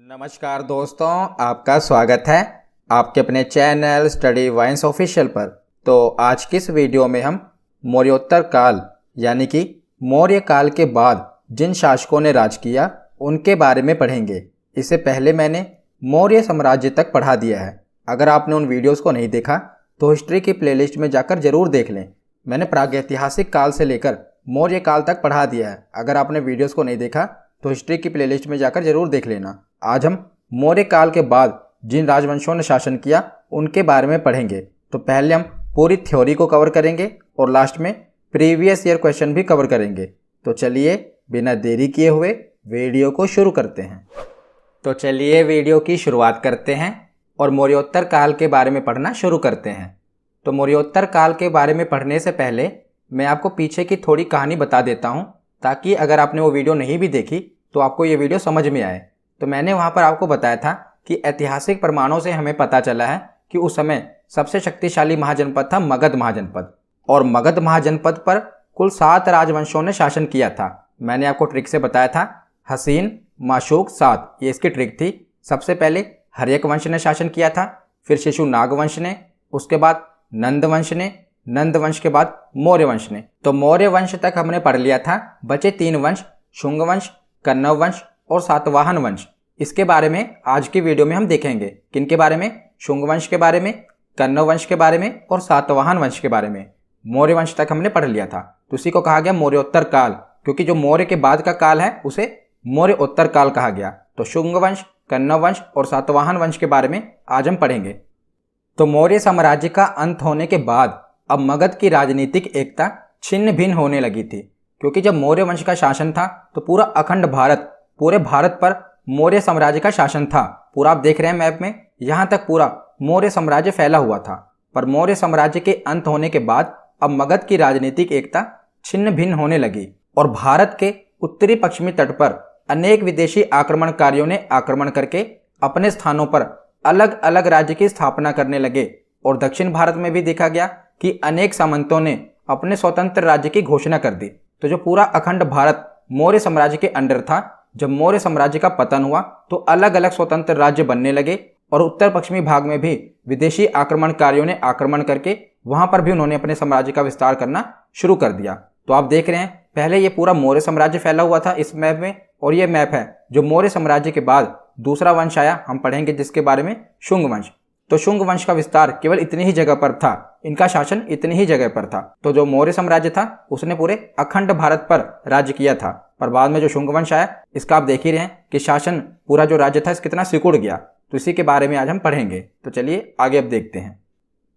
नमस्कार दोस्तों, आपका स्वागत है आपके अपने चैनल स्टडी वाइन्स ऑफिशियल पर। तो आज की इस वीडियो में हम मौर्योत्तर काल यानी कि मौर्य काल के बाद जिन शासकों ने राज किया उनके बारे में पढ़ेंगे। इससे पहले मैंने मौर्य साम्राज्य तक पढ़ा दिया है। अगर आपने उन वीडियोस को नहीं देखा तो हिस्ट्री की प्लेलिस्ट में जाकर जरूर देख लें। मैंने प्रागैतिहासिक काल से लेकर मौर्य काल तक पढ़ा दिया है। अगर आपने वीडियोस को नहीं देखा तो हिस्ट्री की प्लेलिस्ट में जाकर जरूर देख लेना। आज हम मौर्य काल के बाद जिन राजवंशों ने शासन किया उनके बारे में पढ़ेंगे। तो पहले हम पूरी थ्योरी को कवर करेंगे और लास्ट में प्रीवियस ईयर क्वेश्चन भी कवर करेंगे। तो चलिए बिना देरी किए हुए वीडियो को शुरू करते हैं। तो चलिए वीडियो की शुरुआत करते हैं और मौर्योत्तर काल के बारे में पढ़ना शुरू करते हैं। तो मौर्योत्तर काल के बारे में पढ़ने से पहले मैं आपको पीछे की थोड़ी कहानी बता देता हूँ, ताकि अगर आपने वो वीडियो नहीं भी देखी तो आपको ये वीडियो समझ में आए। तो मैंने वहाँ पर आपको बताया था कि ऐतिहासिक प्रमाणों से हमें पता चला है कि उस समय सबसे शक्तिशाली महाजनपद था मगध महाजनपद, और मगध महाजनपद पर कुल 7 राजवंशों ने शासन किया था। मैंने आपको ट्रिक से बताया था हसीन, माशूक, 7 ये इसकी ट्रिक थी। सबसे पहले हर्यक वंश ने शासन किया था, फिर शिशुनाग वंश ने, उसके बाद नंद वंश ने, नंद वंश के बाद मौर्य वंश ने। तो मौर्य वंश तक हमने पढ़ लिया था। बचे 3 वंश, शुंग वंश, कण्व वंश और सातवाहन वंश। इसके बारे में आज की वीडियो में हम देखेंगे। किनके बारे में? शुंग वंश के बारे में, कण्व वंश के बारे में और सातवाहन वंश के बारे में। मौर्य वंश तक हमने पढ़ लिया था, तो उसी को कहा गया मौर्योत्तर काल, क्योंकि जो मौर्य के बाद का काल है उसे मौर्योत्तर काल कहा गया। तो शुंग वंश, कण्व वंश और सातवाहन वंश के बारे में आज हम पढ़ेंगे। तो मौर्य साम्राज्य का अंत होने के बाद अब मगध की राजनीतिक एकता छिन्न भिन्न होने लगी थी, क्योंकि जब मौर्य वंश का शासन था तो पूरा अखंड भारत, पूरे भारत पर मौर्य साम्राज्य का शासन था। पूरा आप देख रहे हैं मैप में, यहाँ तक पूरा मौर्य साम्राज्य फैला हुआ था। पर मौर्य साम्राज्य के अंत होने के बाद अब मगध की राजनीतिक एकता छिन्न भिन्न होने लगी और भारत के उत्तरी पश्चिमी तट पर अनेक विदेशी आक्रमणकारियों ने आक्रमण करके अपने स्थानों पर अलग अलग राज्य की स्थापना करने लगे। और दक्षिण भारत में भी देखा गया कि अनेक सामंतों ने अपने स्वतंत्र राज्य की घोषणा कर दी। तो जो पूरा अखंड भारत मौर्य साम्राज्य के अंडर था, जब मौर्य साम्राज्य का पतन हुआ तो अलग अलग स्वतंत्र राज्य बनने लगे और उत्तर पश्चिमी भाग में भी विदेशी आक्रमणकारियों ने आक्रमण करके वहां पर भी उन्होंने अपने साम्राज्य का विस्तार करना शुरू कर दिया। तो आप देख रहे हैं पहले ये पूरा मौर्य साम्राज्य फैला हुआ था इस मैप में, और ये मैप है जो मौर्य साम्राज्य के बाद दूसरा वंश आया, हम पढ़ेंगे जिसके बारे में शुंग वंश। तो शुंग वंश का विस्तार केवल इतनी ही जगह पर था, इनका शासन इतनी ही जगह पर था। तो जो मौर्य साम्राज्य था उसने पूरे अखंड भारत पर राज्य किया था, पर बाद में जो शुंग वंश आया इसका आप देख ही रहे हैं कि शासन पूरा जो राज्य था इस कितना सिकुड़ गया। तो इसी के बारे में आज हम पढ़ेंगे। तो चलिए आगे अब देखते हैं।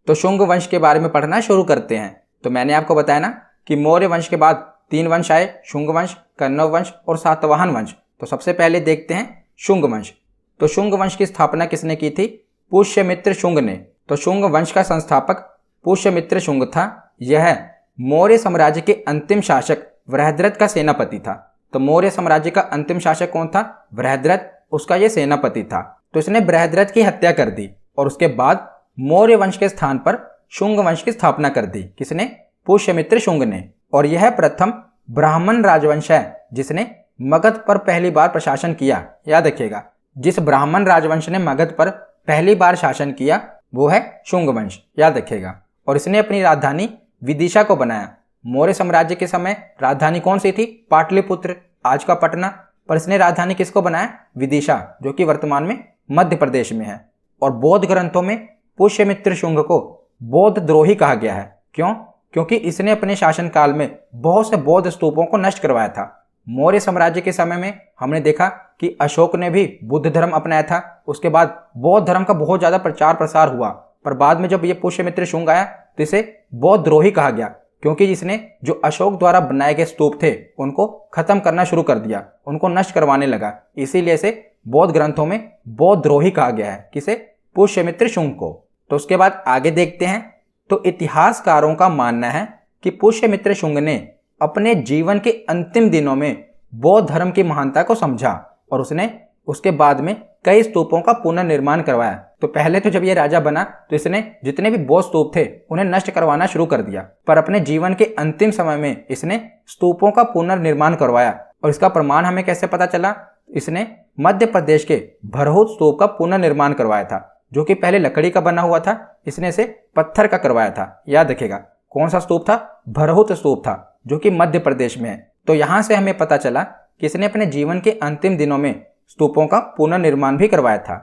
तो शुंग वंश के बारे में पढ़ना शुरू करते हैं। तो मैंने आपको बताया ना कि मौर्य वंश के बाद 3 वंश आए, शुंग वंश, कण्व वंश और सातवाहन वंश। तो सबसे पहले देखते हैं शुंग वंश। तो शुंग वंश की स्थापना किसने की थी? पुष्यमित्र शुंग ने। तो शुंग वंश का संस्थापक पुष्यमित्र शुंग था। यह मौर्य साम्राज्य के अंतिम शासक बृहद्रथ का सेनापति था। तो मौर्य साम्राज्य का अंतिम शासक कौन था? बृहद्रथ, उसका यह सेनापति था। तो इसने बृहद्रथ की हत्या कर दी और उसके बाद मौर्य वंश के स्थान पर शुंग वंश की स्थापना कर दी। किसने? पुष्यमित्र शुंग ने। और यह प्रथम ब्राह्मण राजवंश है जिसने मगध पर पहली बार प्रशासन किया। याद रखिएगा, जिस ब्राह्मण राजवंश ने मगध पर पहली बार शासन किया वो है शुंग वंश, याद रखिएगा। और इसने अपनी राजधानी विदिशा को बनाया। मौर्य साम्राज्य के समय राजधानी कौन सी थी? पाटलिपुत्र, आज का पटना। पर इसने राजधानी किसको बनाया? विदिशा, जो कि वर्तमान में मध्य प्रदेश में है। और बौद्ध ग्रंथों में पुष्यमित्र शुंग को बौद्ध द्रोही कहा गया है। क्यों? क्योंकि इसने अपने शासनकाल में बहुत से बौद्ध स्तूपों को नष्ट करवाया था। मौर्य साम्राज्य के समय में हमने देखा कि अशोक ने भी बुद्ध धर्म अपनाया था, उसके बाद बौद्ध धर्म का बहुत ज्यादा प्रचार प्रसार हुआ। पर बाद में जब ये पुष्यमित्र शुंग आया तो इसे बौद्ध द्रोही कहा गया, क्योंकि जिसने जो अशोक द्वारा बनाए गए स्तूप थे उनको खत्म करना शुरू कर दिया, उनको नष्ट करवाने लगा। इसीलिए इसे बौद्ध ग्रंथों में बौद्ध द्रोही कहा गया है। किसे? पुष्यमित्र शुंग को। तो उसके बाद आगे देखते हैं। तो इतिहासकारों का मानना है कि पुष्यमित्र शुंग ने अपने जीवन के अंतिम दिनों में बौद्ध धर्म की महानता को समझा और उसने उसके बाद में कई स्तूपों का पुनर्निर्माण करवाया। तो पहले तो जब ये राजा बना तो इसने जितने भी बौद्ध स्तूप थे उन्हें नष्ट करवाना शुरू कर दिया, पर अपने जीवन के अंतिम समय में इसने स्तूपों का पुनर्निर्माण करवाया। और इसका प्रमाण हमें कैसे पता चला? इसने मध्य प्रदेश के भरहुत स्तूप का पुनर्निर्माण करवाया था, जो कि पहले लकड़ी का बना हुआ था, इसने इसे पत्थर का करवाया था। याद रखिएगा कौन सा स्तूप था? भरहुत स्तूप था, जो कि मध्य प्रदेश में है। तो यहाँ से हमें पता चला कि इसने अपने जीवन के अंतिम दिनों में स्तूपों का पुनर्निर्माण भी करवाया था।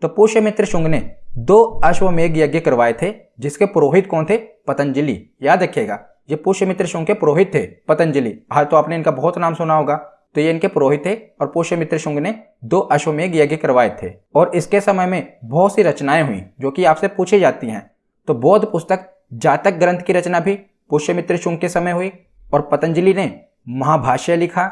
तो पुष्यमित्र शुंग ने 2 अश्वमेध यज्ञ करवाए थे, जिसके पुरोहित कौन थे? पतंजलि। याद रखिएगा ये पुष्यमित्र शुंग के पुरोहित थे पतंजलि। हाँ, तो आपने इनका बहुत नाम सुना होगा। तो ये इनके पुरोहित थे और पुष्यमित्र शुंग ने 2 अश्वमेध यज्ञ करवाए थे। और इसके समय में बहुत सी रचनाएं हुई जो कि आपसे पूछी जाती हैं। तो बौद्ध पुस्तक जातक ग्रंथ की रचना भी पुष्यमित्र शुंग के समय हुई, और पतंजलि ने महाभाष्य लिखा,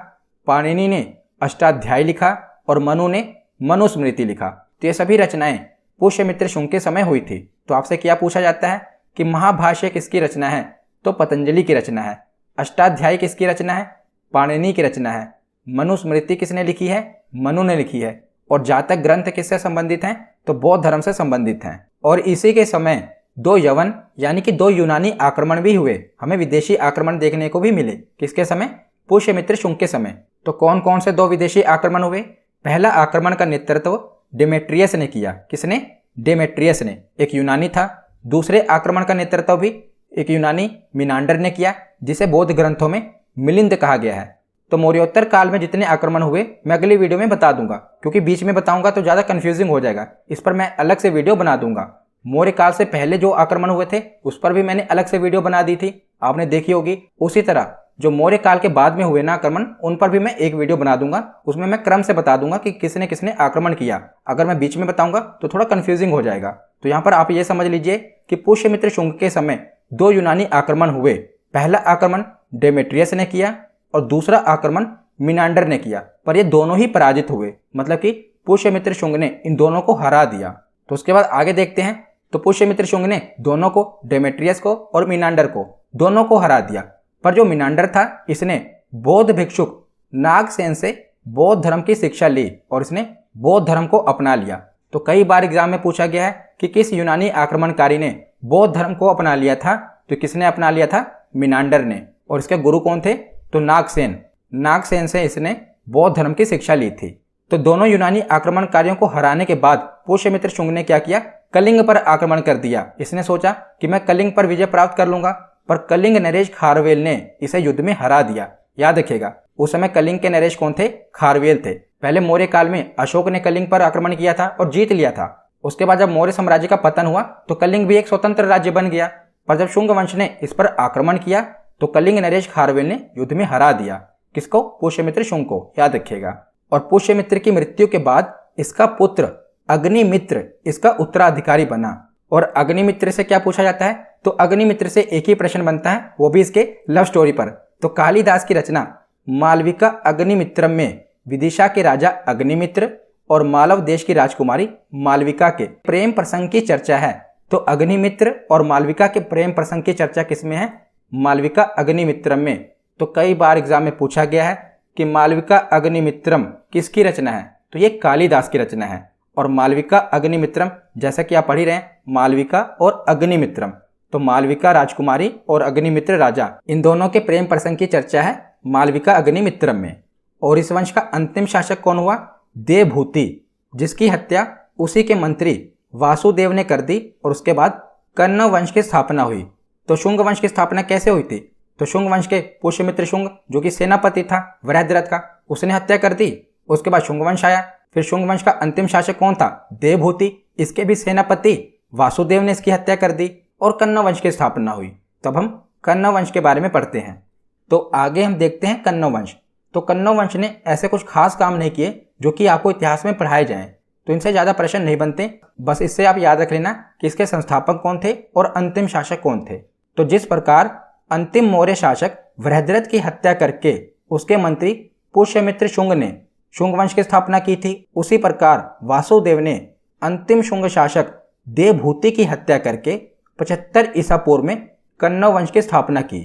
पाणिनि ने अष्टाध्यायी लिखा और मनु ने मनुस्मृति लिखा। तो ये सभी रचनाएं पुष्यमित्र शुंग के समय हुई थी। तो आपसे क्या पूछा जाता है कि महाभाष्य किसकी रचना है? तो पतंजलि की रचना है। अष्टाध्यायी किसकी रचना है? पाणिनि की रचना है। मनुस्मृति किसने लिखी है? मनु ने लिखी है। और जातक ग्रंथ किससे संबंधित हैं? तो बौद्ध धर्म से संबंधित हैं। और इसी के समय 2 यवन यानी कि 2 यूनानी आक्रमण भी हुए। हमें विदेशी आक्रमण देखने को भी मिले। किसके समय? पुष्यमित्र शुंग के समय। तो कौन कौन से 2 विदेशी आक्रमण हुए? पहला आक्रमण का नेतृत्व डेमेट्रियस ने किया। किसने? डेमेट्रियस ने, एक यूनानी था। दूसरे आक्रमण का नेतृत्व भी एक यूनानी मिनांडर ने किया, जिसे बौद्ध ग्रंथों में मिलिंद कहा गया है। तो मौर्योत्तर काल में जितने आक्रमण हुए मैं अगली वीडियो में बता दूंगा, क्योंकि बीच में बताऊंगा तो ज़्यादा कंफ्यूजिंग हो जाएगा। इस पर मैं अलग से वीडियो बना दूंगा। मौर्य काल से पहले जो आक्रमण हुए थे उस पर भी मैंने अलग से वीडियो बना दी थी, आपने देखी होगी। उसी तरह जो मौर्य काल के बाद में हुए ना आक्रमण, उन पर भी मैं एक वीडियो बना दूंगा। उसमें मैं क्रम से बता दूंगा कि किसने किसने आक्रमण किया। अगर मैं बीच में बताऊंगा तो थोड़ा कंफ्यूजिंग हो जाएगा। तो यहाँ पर आप ये समझ लीजिए कि पुष्यमित्र शुंग के समय 2 यूनानी आक्रमण हुए। पहला आक्रमण डेमेट्रियस ने किया और दूसरा आक्रमण मिनांडर ने किया, पर ये दोनों ही पराजित हुए। मतलब कि पुष्यमित्र शुंग ने इन दोनों को हरा दिया। तो उसके बाद आगे देखते हैं। तो पुष्यमित्र शुंग ने दोनों को, डेमेट्रियस को और मिनांडर को, दोनों को हरा दिया। पर जो मिनांडर था इसने बौद्ध भिक्षुक नागसेन से बौद्ध धर्म की शिक्षा ली और इसने बौद्ध धर्म को अपना लिया। तो कई बार एग्जाम में पूछा गया है कि किस यूनानी आक्रमणकारी ने बौद्ध धर्म को अपना लिया था? तो किसने अपना लिया था? मिनांडर ने। और इसके गुरु कौन थे? तो नागसेन। नागसेन से इसने बौद्ध धर्म की शिक्षा ली थी। तो दोनों यूनानी आक्रमणकारियों को हराने के बाद पुष्यमित्र शुंग ने क्या किया? कलिंग पर आक्रमण कर दिया। इसने सोचा कि मैं कलिंग पर विजय प्राप्त कर लूंगा, पर कलिंग नरेश खारवेल ने इसे युद्ध में हरा दिया। याद रखिएगा उस समय कलिंग के नरेश कौन थे? खारवेल थे। पहले मौर्य काल में अशोक ने कलिंग पर आक्रमण किया था और जीत लिया था। उसके बाद जब मौर्य साम्राज्य का पतन हुआ तो कलिंग भी एक स्वतंत्र राज्य बन गया। पर जब शुंग वंश ने इस पर आक्रमण किया तो कलिंग नरेश खारवेल ने युद्ध में हरा दिया। किसको? पुष्यमित्र शुंग को। याद रखिएगा। और पुष्यमित्र की मृत्यु के बाद इसका पुत्र अग्निमित्र इसका उत्तराधिकारी बना। और अग्निमित्र से क्या पूछा जाता है? तो अग्निमित्र से एक ही प्रश्न बनता है, वो भी इसके लव स्टोरी पर। तो कालिदास की रचना मालविका अग्निमित्रम में विदिशा के राजा अग्निमित्र और मालव देश की राजकुमारी मालविका के प्रेम प्रसंग की चर्चा है। तो अग्निमित्र और मालविका के प्रेम प्रसंग की चर्चा किसमें है? मालविका अग्निमित्रम में। तो कई बार एग्जाम में पूछा गया है कि मालविका अग्निमित्रम किसकी रचना है? तो ये कालिदास की रचना है। और मालविका अग्निमित्रम जैसा कि आप पढ़ ही रहे हैं, मालविका और अग्निमित्रम। तो मालविका राजकुमारी और अग्निमित्र राजा, इन दोनों के प्रेम प्रसंग की चर्चा है मालविका अग्निमित्रम में। और इस वंश का अंतिम शासक कौन हुआ? देवभूति, जिसकी हत्या उसी के मंत्री वासुदेव ने कर दी। और उसके बाद कण्व वंश की स्थापना हुई। तो शुंग वंश की स्थापना कैसे हुई थी? तो शुंग वंश के पुष्यमित्र शुंग, जो कि सेनापति था वृहद्रथ का, उसने हत्या कर दी। उसके बाद शुंग वंश आया। फिर शुंग वंश का अंतिम शासक कौन था? देवभूति, इसके भी सेनापति वासुदेव ने इसकी हत्या कर दी और कण्व वंश की स्थापना हुई। तब हम कण्व वंश के बारे में पढ़ते हैं। तो आगे हम देखते हैं कण्व वंश। तो कण्व वंश ने ऐसे कुछ खास काम नहीं किए जो कि आपको इतिहास में पढ़ाए जाएं। तो इनसे ज़्यादा प्रश्न नहीं बनते। बस इससे आप याद रख लेना कि इसके संस्थापक कौन थे और अंतिम शासक कौन थे। तो जिस प्रकार अंतिम मौर्य शासक वृहद्रथ की हत्या करके उसके मंत्री पुष्यमित्र शुंग ने शुंग वंश की स्थापना की थी, उसी प्रकार वासुदेव ने अंतिम शुंग शासक देवभूति की हत्या करके 75 ईसा पूर्व में कण्व वंश की स्थापना की।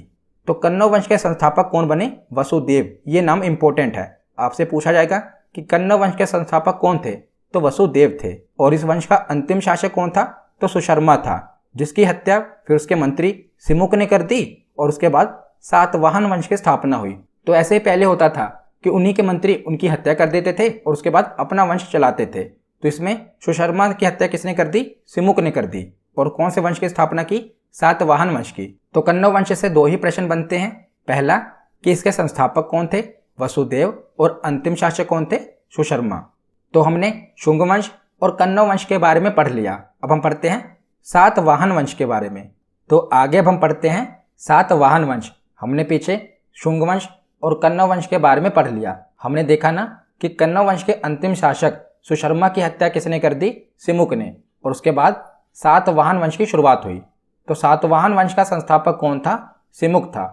तो कण्व वंश के संस्थापक कौन बने? वसुदेव। ये नाम इंपॉर्टेंट है, आपसे पूछा जाएगा कि कण्व वंश के संस्थापक कौन थे? तो वसुदेव थे। और इस वंश का अंतिम शासक कौन था? तो सुशर्मा था, जिसकी हत्या फिर उसके मंत्री सिमुक ने कर दी। और उसके बाद सातवाहन वंश की स्थापना हुई। तो ऐसे ही पहले होता था कि उन्हीं के मंत्री उनकी हत्या कर देते थे और उसके बाद अपना वंश चलाते थे। तो इसमें सुशर्मा की हत्या किसने कर दी? सिमुक ने कर दी। और कौन से वंश की स्थापना की? सातवाहन वंश की। तो कन्नौ वंश से दो ही प्रश्न बनते हैं। पहला कि इसके संस्थापक कौन थे? वसुदेव। और अंतिम शासक कौन थे? सुशर्मा। तो हमने शुंग वंश और कन्नौ वंश के बारे में पढ़ लिया। अब हम पढ़ते हैं सातवाहन वंश के बारे में। तो आगे अब हम पढ़ते हैं सातवाहन वंश। हमने पीछे शुंग वंश और कन्नौ वंश के बारे में पढ़ लिया। हमने देखा ना कि कन्नौ वंश के अंतिम शासक सुशर्मा की हत्या किसने कर दी? सिमुक ने। और उसके बाद सातवाहन वंश की शुरुआत हुई। तो सातवाहन वंश का संस्थापक कौन था? सिमुक था।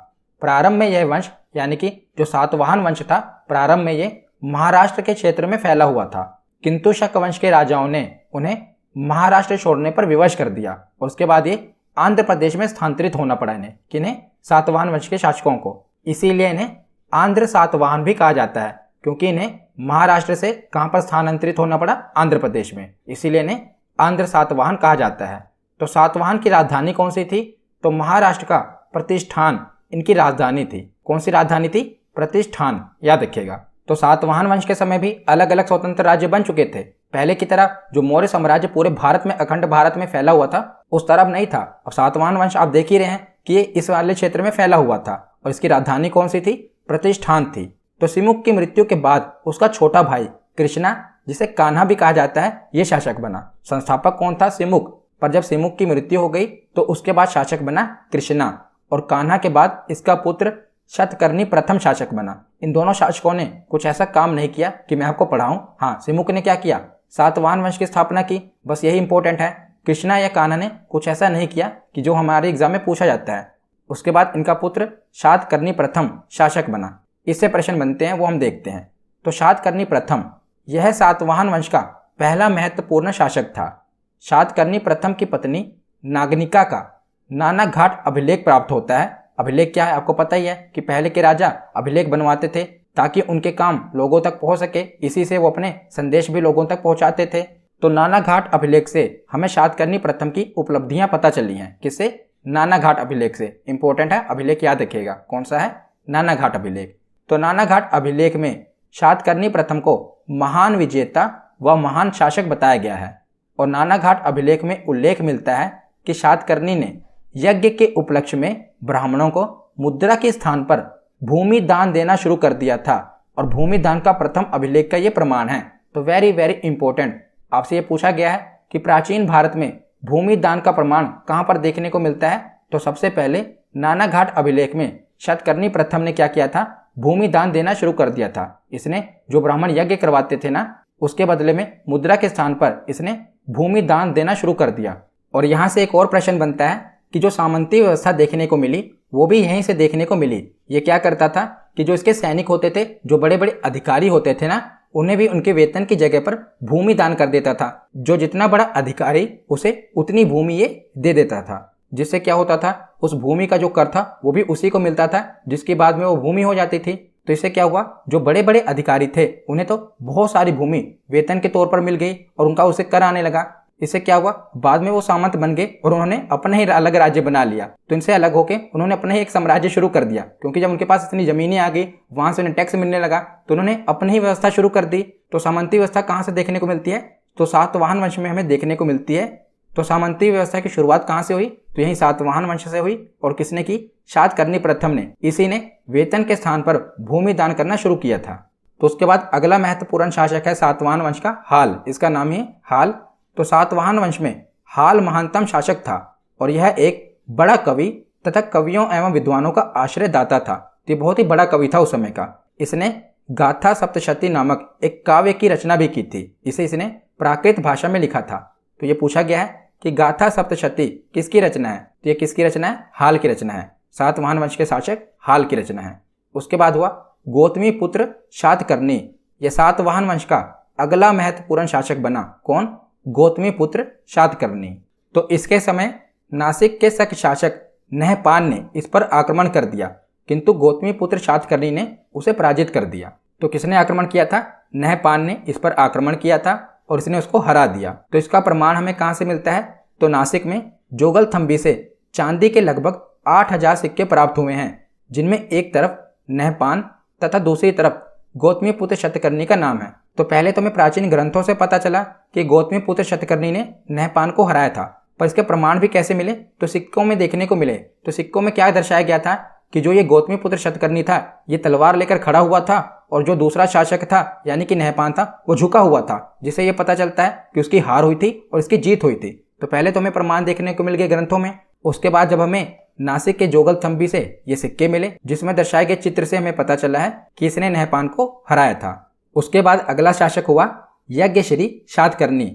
प्रारंभ में यह वंश यानी कि जो सातवाहन वंश था, प्रारंभ में ये महाराष्ट्र के क्षेत्र में फैला हुआ था, किंतु शक वंश के राजाओं ने उन्हें महाराष्ट्र छोड़ने पर विवश कर दिया और उसके बाद ये आंध्र प्रदेश में स्थानांतरित होना पड़ा इन्हें। किन्हें? सातवाहन वंश के शासकों को। इसीलिए इन्हें आंध्र सातवाहन भी कहा जाता है, क्योंकि इन्हें महाराष्ट्र से कहां पर स्थानांतरित होना पड़ा? आंध्र प्रदेश में। इसीलिए इन्हें आंध्र सातवाहन कहा जाता है। तो सातवाहन की राजधानी कौन सी थी? तो महाराष्ट्र का प्रतिष्ठान इनकी राजधानी थी। कौन सी राजधानी थी? प्रतिष्ठान, याद रखिएगा। तो सातवाहन वंश के समय भी अलग अलग स्वतंत्र राज्य बन चुके थे। पहले की तरह जो मौर्य साम्राज्य पूरे भारत में, अखंड भारत में फैला हुआ था, उस तरफ नहीं था। अब सातवाहन वंश आप देख ही रहे हैं कि ये इस वाले क्षेत्र में फैला हुआ था और इसकी राजधानी कौन सी थी? प्रतिष्ठान थी। तो सिमुक की मृत्यु के बाद उसका छोटा भाई कृष्णा, जिसे कान्हा भी कहा जाता है, ये शासक बना। संस्थापक कौन था? सिमुक। पर जब सिमुक की मृत्यु हो गई तो उसके बाद शासक बना कृष्णा और कान्हा के बाद इसका पुत्र शतकर्णी प्रथम शासक बना। इन दोनों शासकों ने कुछ ऐसा काम नहीं किया कि मैं आपको पढ़ाऊं। हाँ, सिमुक ने क्या किया? सातवाहन वंश की स्थापना की, बस यही इंपॉर्टेंट है। कृष्णा या कान्हा ने कुछ ऐसा नहीं किया कि जो हमारे एग्जाम में पूछा जाता है। उसके बाद इनका पुत्र शातकर्णी प्रथम शासक बना। इससे प्रश्न बनते हैं, वो हम देखते हैं। तो शातकर्णी प्रथम यह सातवाहन वंश का पहला महत्वपूर्ण शासक था। शातकर्णी प्रथम की पत्नी नागनिका का नाना घाट अभिलेख प्राप्त होता है। अभिलेख क्या है? आपको पता ही है कि पहले के राजा अभिलेख बनवाते थे ताकि उनके काम लोगों तक पहुंच सके, इसी से वो अपने संदेश भी लोगों तक पहुंचाते थे। तो नाना घाट अभिलेख से हमें शातकर्णी प्रथम की उपलब्धियां पता चली हैं। किससे? नाना घाट अभिलेख से। इंपॉर्टेंट है, अभिलेख याद रखिएगा। कौन सा है? नाना घाट अभिलेख। तो नाना घाट अभिलेख में शातकर्णी प्रथम को महान विजेता व महान शासक बताया गया है। और नाना घाट अभिलेख में उल्लेख मिलता है कि शातकर्णी ने यज्ञ के उपलक्ष्य में ब्राह्मणों को मुद्रा के स्थान पर भूमि दान देना शुरू कर दिया था और भूमि दान का प्रथम अभिलेख का ये प्रमाण है। तो वेरी वेरी इंपॉर्टेंट, आपसे ये पूछा गया है कि प्राचीन भारत में भूमि दान का प्रमाण कहां पर देखने को मिलता है? तो सबसे पहले नाना घाट अभिलेख में शातकर्णी प्रथम ने क्या किया था? भूमि दान देना शुरू कर दिया था। इसने जो ब्राह्मण यज्ञ करवाते थे ना, उसके बदले में मुद्रा के स्थान पर इसने भूमि दान देना शुरू कर दिया। और यहां से एक और प्रश्न बनता है कि जो सामंती व्यवस्था देखने को मिली वो भी यहीं से देखने को मिली। ये क्या करता था कि जो इसके सैनिक होते थे, जो बड़े बड़े अधिकारी होते थे ना, उन्हें भी उनके वेतन की जगह पर भूमि दान कर देता था। जो जितना बड़ा अधिकारी उसे उतनी भूमि ये दे देता था, जिससे क्या होता था? उस भूमि का जो कर था वो भी उसी को मिलता था, जिसके बाद में वो भूमि हो जाती थी। तो इससे क्या हुआ? जो बड़े बड़े अधिकारी थे उन्हें तो बहुत सारी भूमि वेतन के तौर पर मिल गई और उनका उसे कर आने लगा। इससे क्या हुआ? बाद में वो सामंत बन गए और उन्होंने अपना ही अलग राज्य बना लिया। तो इनसे अलग होके उन्होंने अपना ही एक साम्राज्य शुरू कर दिया, क्योंकि जब उनके पास इतनी जमीनें आ गई, वहां से उन्हें टैक्स मिलने लगा, तो उन्होंने अपनी ही व्यवस्था शुरू कर दी। तो सामंती व्यवस्था कहाँ से देखने को मिलती है? तो सातवाहन वंश में हमें देखने को मिलती है। तो सामंती व्यवस्था की शुरुआत कहाँ से हुई? तो यही सातवाहन वंश से हुई। और किसने की? शातकर्णी प्रथम ने। इसी ने वेतन के स्थान पर भूमि दान करना शुरू किया था। तो उसके बाद अगला महत्वपूर्ण शासक है सातवाहन वंश का हाल। इसका नाम है हाल। तो सातवाहन वंश में हाल महानतम शासक था और यह एक बड़ा कवि तथा कवियों एवं विद्वानों का आश्रयदाता था। तो बहुत ही बड़ा कवि था उस समय का। इसने गाथा सप्तशती नामक एक काव्य की रचना भी की थी। इसे इसने प्राकृत भाषा में लिखा था। तो ये पूछा गया है कि गाथा सप्तशती किसकी रचना है? तो ये किसकी रचना है? हाल की रचना है। सातवाहन वंश के शासक हाल की रचना है। उसके बाद हुआ गौतमी पुत्र शातकर्णी। यह सातवाहन वंश का अगला महत्वपूर्ण शासक बना। कौन? गौतमी पुत्र शातकर्णी। तो इसके समय नासिक के शक शासक नहपान ने इस पर आक्रमण कर दिया, किंतु गौतमी पुत्र शातकर्णी ने उसे पराजित कर दिया। तो किसने आक्रमण किया था? नहपान ने इस पर आक्रमण किया था और इसने उसको हरा दिया। तो इसका प्रमाण हमें कहाँ से मिलता है? तो नासिक में जोगलथंबी से चांदी के लगभग 8000 सिक्के प्राप्त हुए हैं, जिनमें एक तरफ नहपान तथा दूसरी तरफ गौतमीपुत्र शतकर्णी का नाम है। तो पहले तो हमें प्राचीन ग्रंथों से पता चला कि गौतमीपुत्र शतकर्णी ने नहपान को हराया था, पर इसके प्रमाण भी कैसे मिले? तो सिक्कों में देखने को मिले। तो सिक्कों में क्या दर्शाया गया था कि जो ये गौतमीपुत्र शतकर्णी था ये तलवार लेकर खड़ा हुआ था और जो दूसरा शासक था यानी कि नहपान था वो झुका हुआ था, जिससे ये पता चलता है कि उसकी हार हुई थी और इसकी जीत हुई थी। तो पहले तो हमें प्रमाण देखने को मिल गए ग्रंथों में। उसके बाद जब हमें नासिक के जोगलथंबी से ये सिक्के मिले जिसमें दर्शाए गए चित्र से हमें पता चला है कि इसने नहपान को हराया था। उसके बाद अगला शासक हुआ यज्ञश्री शातकर्णी।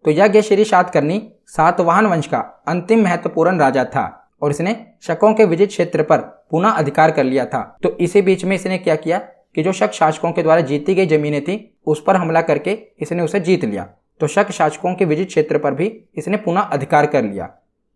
तो यज्ञश्री शातकर्णी सातवाहन वंश का अंतिम महत्वपूर्ण राजा था और इसने शकों के विजित क्षेत्र पर पुनः अधिकार कर लिया था। तो इसी बीच में इसने क्या किया कि जो शक शासकों के द्वारा जीती गई जमीनें थी उस पर हमला करके इसने उसे जीत लिया। तो शक शासकों के विजित क्षेत्र पर भी इसने पुनः अधिकार कर लिया।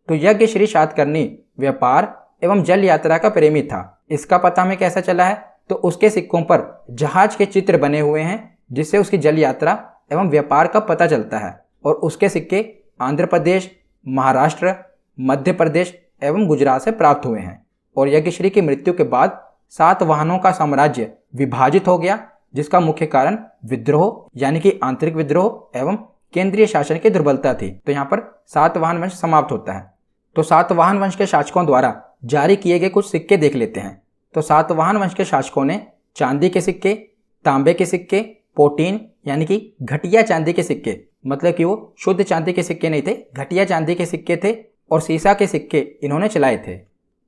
तो यज्ञश्री शातकर्णी व्यापार एवं जल यात्रा का प्रेमी था। इसका पता हमें कैसा चला है? तो उसके सिक्कों पर जहाज के चित्र बने हुए हैं जिससे उसकी जल यात्रा एवं व्यापार का पता चलता है। और उसके सिक्के आंध्र प्रदेश, महाराष्ट्र, मध्य प्रदेश एवं गुजरात से प्राप्त हुए हैं। और यज्ञश्री की मृत्यु के बाद सातवाहनों का साम्राज्य विभाजित हो गया, जिसका मुख्य कारण विद्रोह यानी कि आंतरिक विद्रोह एवं केंद्रीय शासन की दुर्बलता थी। तो यहाँ पर सातवाहन वंश समाप्त होता है। तो सातवाहन वंश के शासकों द्वारा जारी किए गए कुछ सिक्के देख लेते हैं। तो सातवाहन वंश के शासकों ने चांदी के सिक्के, तांबे के सिक्के, पोटीन यानी कि घटिया चांदी के सिक्के, मतलब कि वो शुद्ध चांदी के सिक्के नहीं थे, घटिया चांदी के सिक्के थे, और सीसा के सिक्के इन्होंने चलाए थे।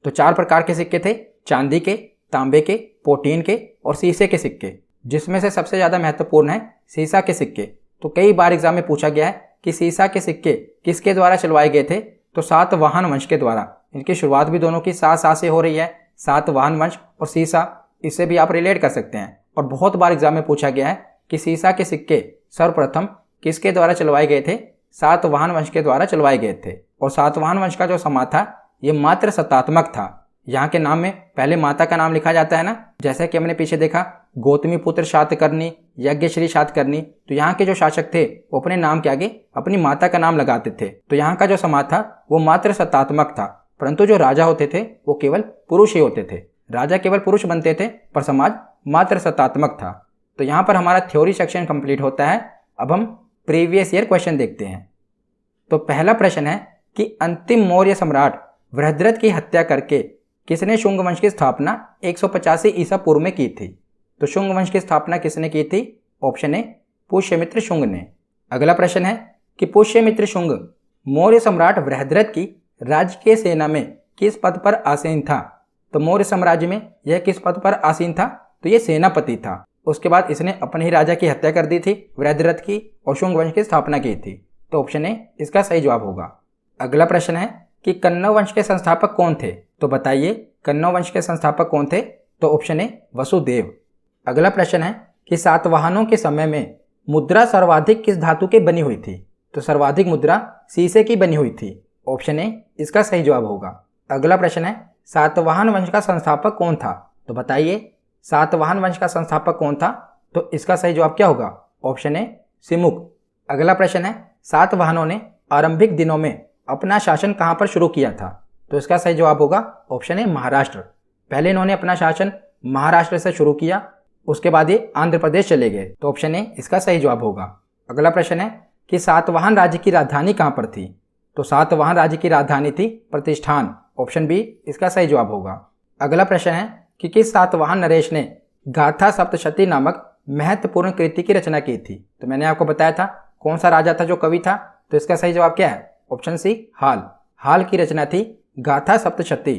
तो 4 प्रकार के सिक्के थे, चांदी के, तांबे के, पोटीन के और शीशे के सिक्के, जिसमें से सबसे ज़्यादा महत्वपूर्ण है सीसा के सिक्के। तो कई बार एग्जाम में पूछा गया है कि सीसा के सिक्के किसके द्वारा चलवाए गए थे? तो सातवाहन वंश के द्वारा। इनकी शुरुआत भी दोनों की सा से हो रही है, सातवाहन वंश और सीसा, इससे भी आप रिलेट कर सकते हैं। और बहुत बार एग्जाम में पूछा गया है कि सीसा के सिक्के सर्वप्रथम किसके द्वारा चलवाए गए थे? सातवाहन वंश के द्वारा चलवाए गए थे। और सातवाहन वंश का जो समाज था ये मात्र सतात्मक था। यहाँ के नाम में पहले माता का नाम लिखा जाता है ना, जैसे कि हमने पीछे देखा गौतमीपुत्र शातकर्णी, यज्ञश्री शातकर्णी। तो यहाँ के जो शासक थे वो अपने नाम के आगे अपनी माता का नाम लगाते थे। तो यहाँ का जो समाज था वो मात्र सतात्मक था, परंतु जो राजा होते थे वो केवल पुरुष ही होते थे। राजा केवल पुरुष बनते थे पर समाज मात्र सतात्मक था। तो यहाँ पर हमारा थ्योरी सेक्शन कंप्लीट होता है। अब हम प्रीवियस ईयर क्वेश्चन देखते हैं। तो पहला प्रश्न है कि अंतिम मौर्य सम्राट बृहद्रथ की हत्या करके किसने शुंग वंश की स्थापना 185 ईसा पूर्व में की थी? तो शुंग वंश की स्थापना किसने की थी? ऑप्शन ए पुष्यमित्र शुंग ने। अगला प्रश्न है कि पुष्यमित्र शुंग मौर्य सम्राट बृहद्रथ की राजकीय सेना में किस पद पर आसीन था? तो मौर्य साम्राज्य में यह किस पद पर आसीन था? तो यह सेनापति था। उसके बाद इसने अपने ही राजा की हत्या कर दी थी बृहद्रथ की और शुंग वंश की स्थापना की थी। तो ऑप्शन ए इसका सही जवाब होगा। अगला प्रश्न है कि कन्नौ वंश के संस्थापक कौन थे? तो बताइए कन्नौ वंश के संस्थापक कौन थे? तो ऑप्शन ए वसुदेव। अगला प्रश्न है कि सातवाहनों के समय में मुद्रा सर्वाधिक किस धातु की बनी हुई थी? तो सर्वाधिक मुद्रा शीशे की बनी हुई थी। ऑप्शन ए इसका सही जवाब होगा। अगला प्रश्न है सातवाहन वंश का संस्थापक कौन था? तो बताइए सातवाहन वंश का संस्थापक कौन था? तो इसका सही जवाब क्या होगा? ऑप्शन ए सिमुक। अगला प्रश्न है सातवाहनों ने आरंभिक दिनों में अपना शासन कहां पर शुरू किया था? तो इसका सही जवाब होगा ऑप्शन ए महाराष्ट्र। पहले इन्होंने अपना शासन महाराष्ट्र से शुरू किया, उसके बाद ये आंध्र प्रदेश चले गए। तो ऑप्शन ए इसका सही जवाब होगा। अगला प्रश्न है कि सातवाहन राज्य की राजधानी कहां पर थी? तो सातवाहन राज्य की राजधानी थी प्रतिष्ठान। ऑप्शन बी इसका सही जवाब होगा। अगला प्रश्न है कि किस सातवाहन नरेश ने गाथा सप्तशती नामक महत्वपूर्ण कृति की रचना की थी? तो मैंने आपको बताया था कौन सा राजा था जो कवि था। तो इसका सही जवाब क्या है? ऑप्शन सी हाल की रचना थी गाथा सप्तशती।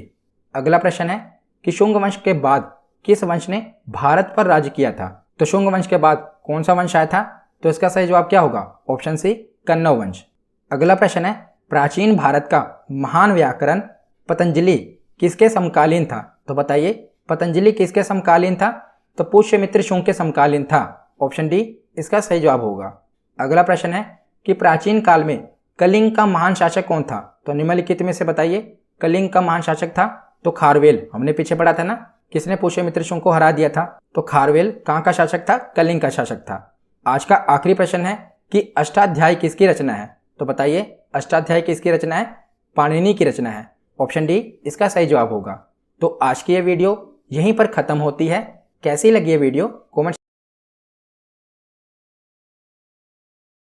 अगला प्रश्न है कि शुंग वंश के बाद किस वंश ने भारत पर राज्य किया था? तो शुंग वंश के बाद कौन सा वंश आया था? तो इसका सही जवाब क्या होगा? ऑप्शन सी कन्नौ वंश। अगला प्रश्न है प्राचीन भारत का महान व्याकरण पतंजलि किसके समकालीन था? तो बताइए पतंजलि किसके समकालीन था? तो पुष्यमित्र शुंग के समकालीन था। ऑप्शन डी इसका सही जवाब होगा। अगला प्रश्न है कि प्राचीन काल में कलिंग का महान शासक कौन था? तो निम्नलिखित में से बताइए कलिंग का महान शासक था। तो खारवेल, हमने पीछे पढ़ा था ना किसने पुष्यमित्र शुंग को हरा दिया था। तो खारवेल कहाँ का शासक था? कलिंग का शासक था। आज का आखिरी प्रश्न है कि अष्टाध्यायी किसकी रचना है? तो बताइए अष्टाध्यायी किसकी रचना है? पाणिनि की रचना है। ऑप्शन डी इसका सही जवाब होगा। तो आज की ये वीडियो यहीं पर खत्म होती है। कैसी लगी ये वीडियो कमेंट